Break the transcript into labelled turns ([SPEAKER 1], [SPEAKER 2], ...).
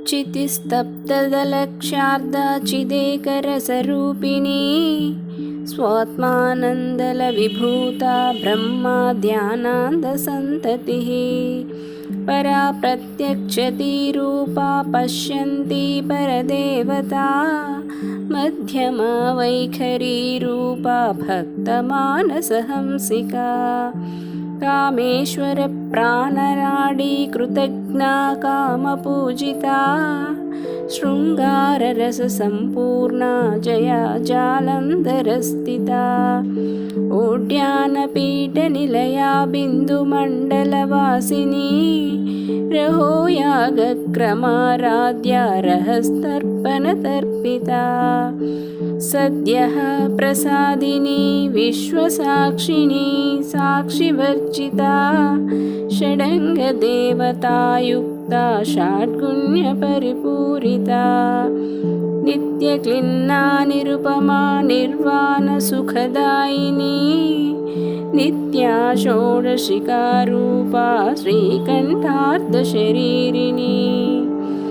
[SPEAKER 1] चितिस्तप्तदलक्ष्यार्धचिदेकरसरूपिणी स्वात्मानन्दलविभूता ब्रह्माद्यानान्दसन्ततिः परा प्रत्यक्षतिरूपा पश्यन्ती परदेवता मध्यमा वैखरीरूपा भक्तमानसहंसिका कामेश्वरप्राणराडी कृतज्ञा कामपूजिता शृङ्गाररससम्पूर्णा जया जालन्धरस्थिता ओड्यानपीठनिलया बिन्दुमण्डलवासिनी रहोयागक्रमाराध्या रहस्तर्पणतर्पिता सद्यः प्रसादिनी विश्वसाक्षिणी साक्षिवर्जिता षडङ्गदेवतायुक्ता षड्गुण्यपरिपूरिता नित्यक्लिन्ना निरुपमा निर्वाणसुखदायिनी नित्या षोडशिकारूपा श्रीकण्ठार्धशरीरिणी।